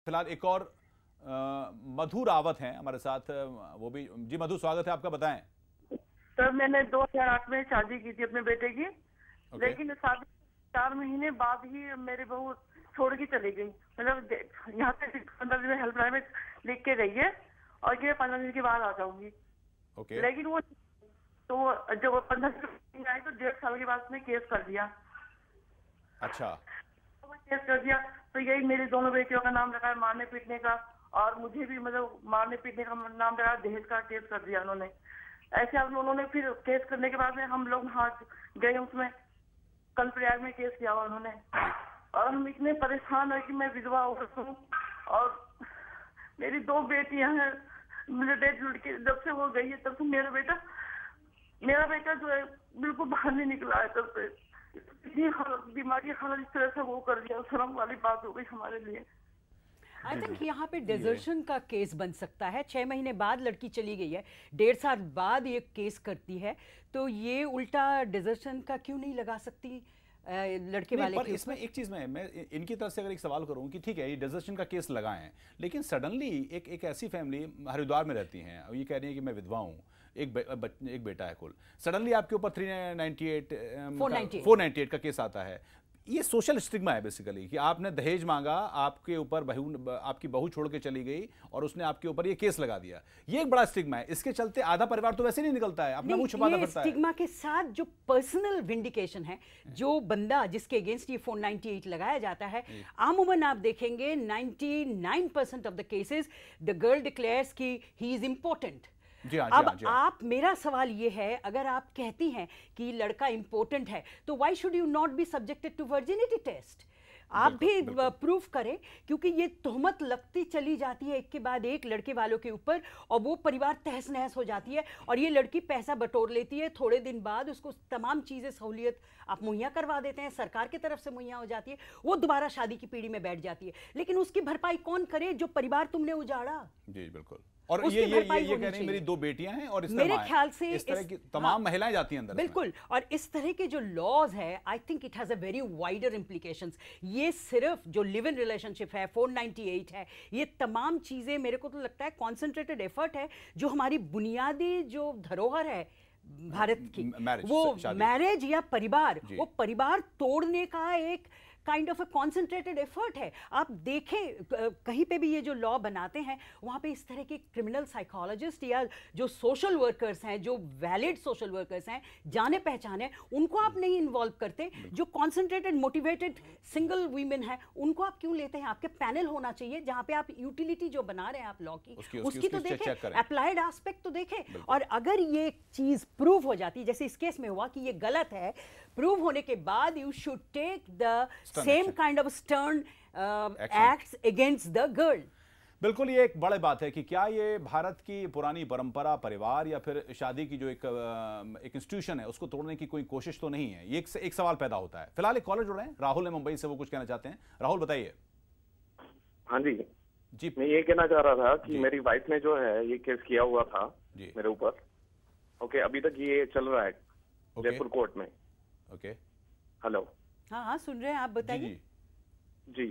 फिलहाल एक और मधु रावत हैं हमारे साथ, वो भी। जी मधु, स्वागत है आपका, बताएं। सर मैंने 2008 में शादी की थी अपने बेटे की, लेकिन शादी 4 महीने बाद ही मेरी बहू छोड़ के चली गई। मतलब यहाँ से 15 दिन में हेल्पलाइन में लिख के गई है और ये 15 दिन के बाद आ जाऊंगी। लेकिन वो तो जब 15 दिन आई तो 1.5 साल के बाद उसने केस कर दिया। अच्छा। केस कर दिया तो यही मेरे दोनों बेटियों का नाम लगाया मारने पीटने का, और मुझे भी मतलब मारने पीटने का नाम लगाया, दहेज का केस कर दिया उन्होंने। ऐसे अब उन्होंने फिर केस करने के बाद में हम लोग हाथ गए उसमें, कल प्रयाग में केस किया उन्होंने, और हम इतने परेशान है कि मैं विधवा औरत हूँ और मेरी 2 बेटियां हैं। मेरे डेट लड़की जब से वो गई है तब से मेरा बेटा जो है बिल्कुल बाहर नहीं निकला है। तब से इतनी दिमागी हालत इस तरह से वो कर दिया, शर्म वाली बात हो गई हमारे लिए। आई थिंक यहाँ पे डिजर्शन का केस बन सकता है। 6 महीने बाद लड़की चली गई है, 1.5 साल बाद ये केस करती है, तो ये उल्टा डिजर्शन का क्यों नहीं लगा सकती लड़के वाले पर इसमें एक चीज मैं इनकी तरफ से अगर एक सवाल करूं कि ठीक है ये डिजर्शन का केस लगाए हैं, लेकिन सडनली एक ऐसी फैमिली हरिद्वार में रहती हैं और ये कह रही है कि मैं विधवा हूं, एक बेटा है कुल, सडनली आपके ऊपर 498 का केस आता है। ये सोशल स्टिग्मा है बेसिकली कि आपने दहेज मांगा, आपके ऊपर आपकी बहू छोड़ के चली गई और उसने आपके ऊपर ये केस लगा दिया। ये एक बड़ा स्टिग्मा है। इसके चलते आधा परिवार तो वैसे नहीं निकलता है, अपना मुंह छुपाता फिरता है। स्टिग्मा के साथ जो पर्सनल विंडिकेशन है, जो बंदा जिसके अगेंस्ट ये 498 लगाया जाता है, आमूमन आप देखेंगे 99% of the cases the girl declares कि ही इज इंपॉर्टेंट। आप मेरा सवाल ये है, अगर आप कहती हैं कि लड़का इंपॉर्टेंट है तो why should you not be subjected to virginity test? आप भी प्रूफ करें, क्योंकि ये तोहमत लगती चली जाती है एक के बाद एक लड़के वालों के ऊपर, और वो परिवार तहस नहस हो जाती है और ये लड़की पैसा बटोर लेती है। थोड़े दिन बाद उसको तमाम चीज़ें सहूलियत आप मुहैया करवा देते हैं, सरकार की तरफ से मुहैया हो जाती है, वो दोबारा शादी की पीढ़ी में बैठ जाती है। लेकिन उसकी भरपाई कौन करे? जो परिवार तुमने उजाड़ा। जी बिल्कुल। और ये कह रही हैं मेरी 2 बेटियां हैं और मेरे ख्याल से इस तरह की तमाम महिलाएं जाती हैं अंदर। बिल्कुल। और इस तरह के जो लॉज है, I think it has a very wider implications. ये सिर्फ जो लिव इन रिलेशनशिप है, 498 है, ये तमाम चीजें मेरे को तो लगता है कॉन्सेंट्रेटेड एफर्ट है जो हमारी बुनियादी जो धरोहर है भारत की, वो मैरिज या परिवार, वो परिवार तोड़ने का एक kind of a concentrated effort है। आप देखें कहीं पे भी ये जो लॉ बनाते हैं, वहाँ पे इस तरह के क्रिमिनल साइकोलॉजिस्ट या जो सोशल वर्कर्स हैं, जो वैलिड सोशल वर्कर्स हैं, जाने पहचाने, उनको आप नहीं इन्वॉल्व करते। जो कॉन्सेंट्रेटेड मोटिवेटेड सिंगल वीमेन है, उनको आप क्यों लेते हैं? आपके पैनल होना चाहिए जहाँ पे आप यूटिलिटी जो बना रहे हैं आप लॉ की, उसकी तो देखें, अप्लाइड एस्पेक्ट तो देखें। और अगर ये चीज प्रूव हो जाती है, जैसे इस केस में हुआ कि ये गलत है, प्रूव होने के बाद you should take the same kind of stern acts against the girl. बिल्कुल, ये एक बड़ी बात है कि क्या ये भारत की पुरानी परंपरा, परिवार या फिर शादी की जो एक इंस्टीट्यूशन है उसको तोड़ने की कोई कोशिश तो नहीं है? ये एक सवाल पैदा होता है। फिलहाल एक कॉलर जुड़े हैं, राहुल है मुंबई से, वो कुछ कहना चाहते हैं। राहुल बताइए। हाँ जी, मैं ये कहना चाह रहा था कि मेरी वाइफ ने जो है ये केस किया हुआ था मेरे ऊपर। ओके, अभी तक ये चल रहा है जयपुर कोर्ट में। ओके, हेलो, हाँ सुन रहे हैं आप, बताइए। जी,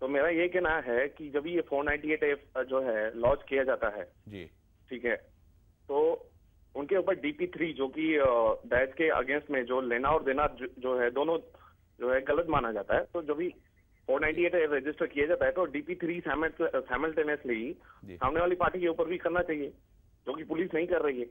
तो मेरा ये कहना है कि जब ये 498 जो है लॉन्च किया जाता है जी, ठीक है, तो उनके ऊपर DP3 जो कि दहेज के अगेंस्ट में जो लेना और देना जो है दोनों जो है गलत माना जाता है। तो जब भी 498 रजिस्टर किया जाता है तो DP3 साइमल्टेनियसली सामने वाली पार्टी के ऊपर भी करना चाहिए, जो कि पुलिस नहीं कर रही है।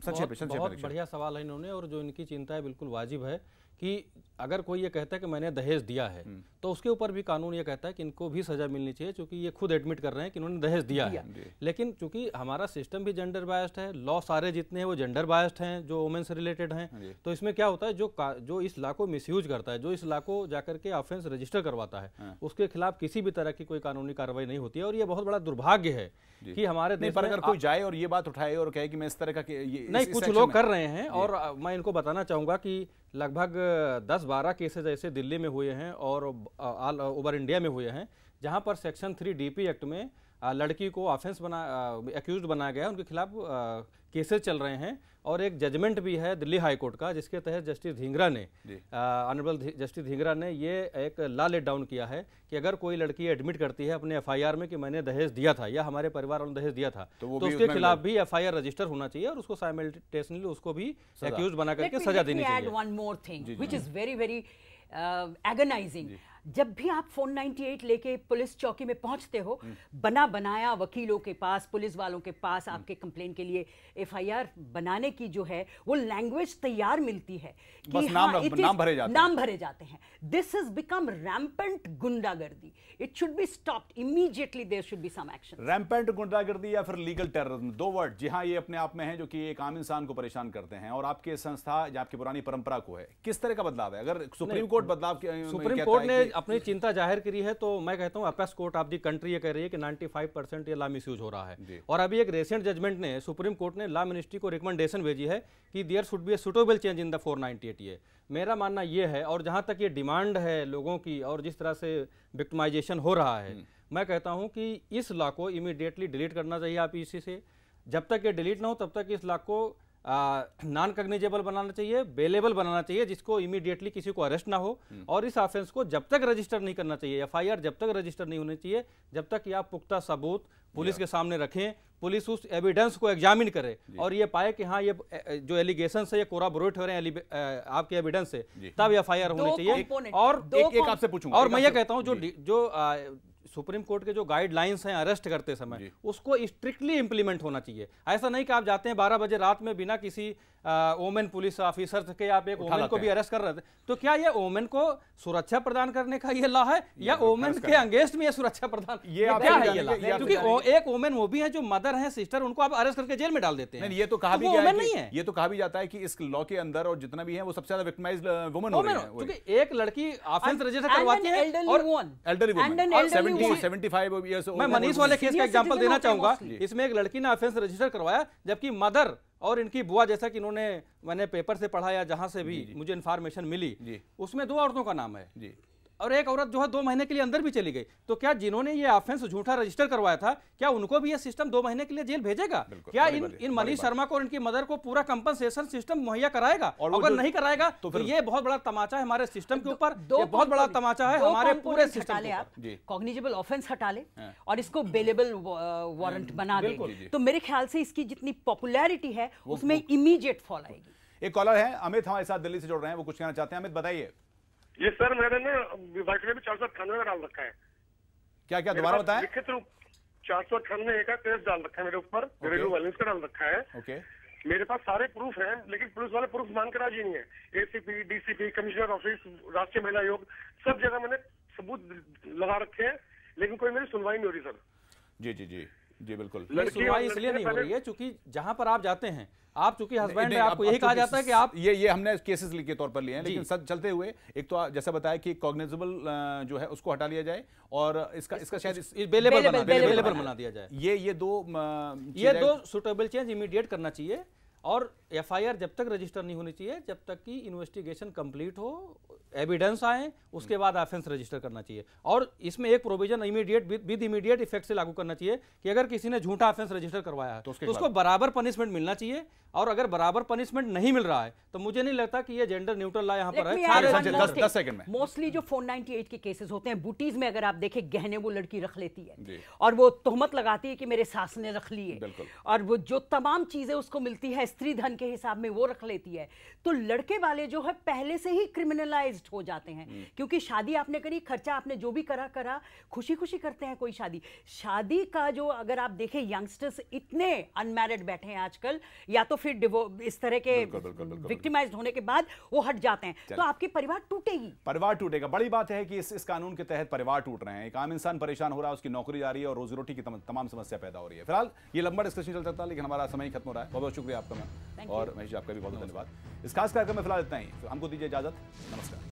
बहुत बढ़िया सवाल है इन्होंने, और जो इनकी चिंता है बिल्कुल वाजिब है कि अगर कोई ये कहता है कि मैंने दहेज दिया है तो उसके ऊपर भी कानून ये कहता है कि इनको भी सजा मिलनी चाहिए, क्योंकि ये खुद एडमिट कर रहे हैं कि इन्होंने दहेज दिया है। लेकिन चूंकि हमारा सिस्टम भी जेंडर बायस्ड है, लॉ सारे जितने हैं वो जेंडर बायस्ड हैं, जो वुमेन से रिलेटेड हैं, तो इसमें क्या होता है, जो इस लॉ को मिसयूज करता है, जो इस लॉ को जाकर के ऑफेंस रजिस्टर करवाता है, उसके खिलाफ किसी भी तरह की कोई कानूनी कार्रवाई नहीं होती है। और ये बहुत बड़ा दुर्भाग्य है कि हमारे देश पर अगर कोई जाए और ये बात उठाए और कहे कि मैं इस तरह का नहीं, कुछ लोग कर रहे हैं। और मैं इनको बताना चाहूंगा कि लगभग 10-12 केसेज ऐसे दिल्ली में हुए हैं और ऑल ओवर इंडिया में हुए हैं, जहां पर सेक्शन 3 DP एक्ट में लड़की को ऑफेंस एक्यूज बनाया गया, उनके खिलाफ केसेस चल रहे हैं और एक जजमेंट भी है दिल्ली हाई कोर्ट का, जिसके तहत जस्टिस धिंगरा ने ऑनरेबल जस्टिस धिंगरा ने ये एक लॉ लेट डाउन किया है कि अगर कोई लड़की एडमिट करती है अपने एफआईआर में कि मैंने दहेज दिया था या हमारे परिवार वालों ने दहेज दिया था, तो उसके खिलाफ भी एफआईआर रजिस्टर होना चाहिए और उसको साइमल्टेनियसली उसको भी एक्यूज बना करके सजा देनी चाहिए। One more thing which is very very agonising, जब भी आप 498 लेके पुलिस चौकी में पहुंचते हो, बना बनाया वकीलों के पास, पुलिस वालों के पास आपके कंप्लेन के लिए एफआईआर बनाने की जो है वो लैंग्वेज तैयार मिलती है कि बस नाम भरे जाते हैं। दिस हैज बिकम रैम्पेंट गुंडागर्दी, it should be stopped immediately, there should be some action. Rampant गुंडागर्दी या फिर लीगल टेररिज्म, दो वर्ड जी हाँ ये अपने आप में है जो कि एक आम इंसान को परेशान करते हैं और आपके संस्था या आपकी पुरानी परंपरा को है। किस तरह का बदलाव है? अगर सुप्रीम कोर्ट बदलाव, सुप्रीम कोर्ट ने अपनी चिंता जाहिर करी है तो मैं कहता हूं apex court of the country ये कह रही है कि 95% ये लॉ मिसयूज हो रहा है। और अभी एक रिसेंट जजमेंट ने सुप्रीम कोर्ट ने लॉ मिनिस्ट्री को रिकमेंडेशन भेजी है कि there should be a suitable change in the 498 A. मेरा मानना ये है, और जहां तक ये डिमांड है लोगों की और जिस तरह से विक्टिमाइजेशन हो रहा है, मैं कहता हूं कि इस लॉ को इमीडिएटली डिलीट करना चाहिए आप इसी से। जब तक ये डिलीट ना हो तब तक इस लॉ को नॉन कग्निजेबल बनाना चाहिए, बेलेबल बनाना चाहिए, जिसको इमीडिएटली किसी को अरेस्ट ना हो, और इस ऑफेंस को जब तक रजिस्टर नहीं करना चाहिए, एफआईआर जब तक रजिस्टर नहीं होनी चाहिए, जब तक कि आप पुख्ता सबूत पुलिस के सामने रखें, पुलिस उस एविडेंस को एग्जामिन करे और ये पाए कि हाँ ये जो एलिगेशन है ये कोराबोरेट हो रहे हैं आपके एविडेंस से, तब एफआईआर होनी चाहिए। और एक आपसे पूछूंगा, और मैं ये कहता हूं जो सुप्रीम कोर्ट के जो गाइडलाइंस हैं अरेस्ट करते समय, उसको स्ट्रिक्टली इंप्लीमेंट होना चाहिए। ऐसा नहीं कि आप जाते हैं 12 बजे रात में बिना किसी वोमेन पुलिस ऑफिसर के आप एक वोमेन को भी अरेस्ट कर रहे थे, तो क्या ये वोमेन को सुरक्षा प्रदान करने का ये लॉ है या वोमेन के अगेंस्ट में ये सुरक्षा प्रदान क्या है ये लॉ? क्योंकि एक वोमेन वो भी है जो मदर है, सिस्टर, उनको आप अरेस्ट करके जेल में डाल देते हैं। ये तो कहा भी नहीं है, ये तो कहा भी जाता है कि इस लॉ के अंदर और जितना भी है वो सबसे ज्यादा विक्टिमाइज्ड वुमेन हो रही है, क्योंकि एक लड़की ऑफेंस रजिस्टर करवाती है और एल्डरली वुमेन 75 इयर्स। मैं मनीष वाले केस का एग्जांपल देना चाहूंगा। इसमें एक लड़की ने ऑफेंस रजिस्टर करवाया, जबकि मदर और इनकी बुआ, जैसा कि मैंने पेपर से पढ़ा या जहां से भी मुझे इन्फॉर्मेशन मिली, उसमें 2 औरतों का नाम है और एक औरत जो है 2 महीने के लिए अंदर भी चली गई। तो क्या जिन्होंने ये ऑफेंस झूठा रजिस्टर करवाया था, क्या उनको भी ये सिस्टम 2 महीने के लिए जेल भेजेगा? क्या इन मनीष शर्मा को और इनकी मदर को पूरा कंपनसेशन सिस्टम मुहैया कराएगा? और अगर नहीं कराएगा तो ये बहुत बड़ा तमाचा है हमारे सिस्टम के ऊपर, बहुत बड़ा तमाचा है हमारे पूरे सिस्टम के ऊपर। कॉग्निजेबल ऑफेंस हटा ले और इसको बेलेबल वारंट बना दे, तो मेरे ख्याल से इसकी जितनी पॉपुलैरिटी है उसमें इमीडिएट फॉल आएगी। एक कॉलर है अमित हमारे साथ दिल्ली से जुड़ रहे हैं, वो कुछ कहना चाहते हैं। अमित बताइए। ये सर मैंने ना वाइट में भी 498 डाल रखा है। क्या क्या दोबारा बताएं? लिखित रूप 498 का केस डाल रखा है मेरे ऊपर, घरेलू वायलेंस का डाल रखा है। ओके, मेरे पास सारे प्रूफ हैं, लेकिन पुलिस वाले प्रूफ मान के राजी नहीं है। एसीपी, डीसीपी, कमिश्नर ऑफिस, राष्ट्रीय महिला आयोग, सब जगह मैंने सबूत लगा रखे हैं, लेकिन कोई मेरी सुनवाई नहीं हो रही सर। जी जी जी जी बिल्कुल। सुनवाई इसलिए नहीं हो रही है क्योंकि जहां पर आप जाते हैं, आप चूंकि हस्बैंड है, आपको यही कहा जाता है कि आप ये हमने केसेस के तौर पर लिए हैं, लेकिन सच चलते हुए एक तो जैसा बताया कि कॉग्निजेबल जो है उसको हटा लिया जाए और इसका शायद बेलेबल बना दिया जाए। ये दो सुटेबल चेंज इमीडिएट करना चाहिए और एफआईआर जब तक रजिस्टर नहीं होनी चाहिए जब तक कि इन्वेस्टिगेशन कंप्लीट हो, एविडेंस आए, उसके बाद ऑफेंस रजिस्टर करना चाहिए। और इसमें एक प्रोविजन विद इमीडिएट इफेक्ट से लागू करना चाहिए कि अगर किसी ने झूठा ऑफेंस रजिस्टर करवाया है तो उसको बराबर पनिशमेंट मिलना चाहिए, और अगर बराबर पनिशमेंट नहीं मिल रहा है तो मुझे नहीं लगता कि ये जेंडर न्यूट्रल लॉ यहाँ पर है। 10 सेकंड में मोस्टली जो 498 के केसेस होते हैं, बूटीज में अगर आप देखें, गहने वो लड़की रख लेती है और वो तोहमत लगाती है कि मेरे सास ने रख ली है, और वो जो तमाम चीजें उसको मिलती है स्त्री धन के हिसाब में वो रख लेती है। तो लड़के वाले जो है पहले से ही क्रिमिनलाइज्ड हो जाते हैं, क्योंकि शादी आपने करी, खर्चा आपने जो भी करा, खुशी खुशी करते हैं कोई शादी का जो अगर आप देखें, यंगस्टर्स इतने अनमैरिड बैठे हैं आजकल, या तो फिर इस तरह के विक्टिमाइज्ड होने के बाद वो हट जाते हैं, तो आपके परिवार टूटेगा। बड़ी बात है कि इस कानून के तहत परिवार टूट रहे हैं, एक आम इंसान परेशान हो रहा है, उसकी नौकरी जा रही है और रोजी रोटी की तमाम समस्या पैदा हो रही है। फिलहाल ये लंबा डिस्कशन चल सकता है, लेकिन हमारा समय खत्म हो रहा है। बहुत बहुत शुक्रिया आपका मैम, और महेश जी आपका भी बहुत बहुत धन्यवाद। इस खास कार्यक्रम में फिलहाल इतना ही, हमको दीजिए इजाजत, नमस्कार।